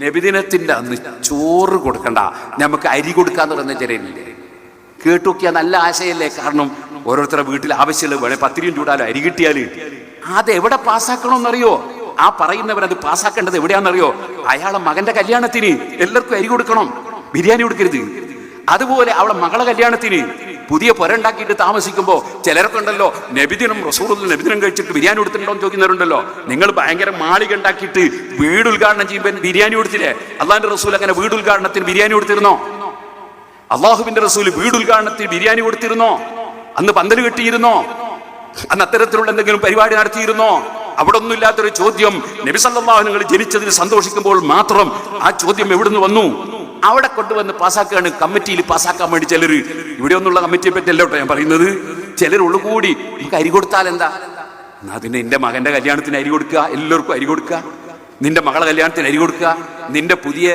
നബിദിനത്തിന്റെ അന്ന് ചോറ് കൊടുക്കണ്ട, നമുക്ക് അരി കൊടുക്കാന്ന് പറയുന്ന ചെറിയില്ലേ? കേട്ടുനോക്കിയാൽ നല്ല ആശയല്ലേ? കാരണം ഓരോരുത്തരുടെ വീട്ടിൽ ആവശ്യമുള്ള വേണേ പത്തിരിയും ചൂടാലോ അരി കിട്ടിയാൽ അത് എവിടെ പാസ്സാക്കണമെന്നറിയോ? ആ പറയുന്നവരത് പാസ്സാക്കേണ്ടത് എവിടെയാണെന്നറിയോ? അയാളെ മകന്റെ കല്യാണത്തിന് എല്ലാവർക്കും അരി കൊടുക്കണം, ബിരിയാണി കൊടുക്കരുത്. അതുപോലെ അവളെ മകളെ കല്യാണത്തിന് പുതിയ പുരണ്ടാക്കിയിട്ട് താമസിക്കുമ്പോൾ ചിലരൊക്കെ ഉണ്ടല്ലോ, നബിദിനം റസൂലുള്ളാഹി നബിദിനം കഴിച്ചിട്ട് ബിരിയാണി കൊടുത്തിട്ടുണ്ടോ എന്ന് ചോദിക്കുന്നവരുണ്ടല്ലോ. നിങ്ങൾ ഭയങ്കര മാളിക ഉണ്ടാക്കിയിട്ട് വീട് ഉദ്ഘാടനം ചെയ്യുമ്പോൾ ബിരിയാണി കൊടുത്തില്ലേ? അള്ളാഹിന്റെ റസൂൽ അങ്ങനെ വീട് ഉദ്ഘാടനത്തിന് ബിരിയാണി കൊടുത്തിരുന്നോ? അള്ളാഹുവിന്റെ റസൂൽ വീട് ഉദ്ഘാടനത്തിന് ബിരിയാണി കൊടുത്തിരുന്നോ? അന്ന് പന്തൽ കെട്ടിയിരുന്നോ? അന്ന് അത്തരത്തിലുള്ള എന്തെങ്കിലും പരിപാടി നടത്തിയിരുന്നോ? അവിടെ ഒന്നുമില്ലാത്തൊരു ചോദ്യം. നബി സല്ലല്ലാഹു അലൈഹി വസല്ലം ജനിച്ചതിൽ സന്തോഷിക്കുമ്പോൾ മാത്രം ആ ചോദ്യം എവിടുന്ന് വന്നു? അവിടെ കൊണ്ടുവന്ന് പാസ്സാക്കുകയാണ്. കമ്മിറ്റിയിൽ പാസ്സാക്കാൻ വേണ്ടി ചിലർ, ഇവിടെ ഒന്നുള്ള കമ്മിറ്റിയെ പറ്റി അല്ല കേട്ടോ ഞാൻ പറയുന്നത്, ചിലർ ഉള്ളുകൂടി നമുക്ക് അരി കൊടുത്താൽ എന്താ? അതിന് നിന്റെ മകന്റെ കല്യാണത്തിന് അരി കൊടുക്കുക, എല്ലാവർക്കും അരി കൊടുക്കുക, നിന്റെ മകളെ കല്യാണത്തിന് അരി കൊടുക്കുക, നിന്റെ പുതിയ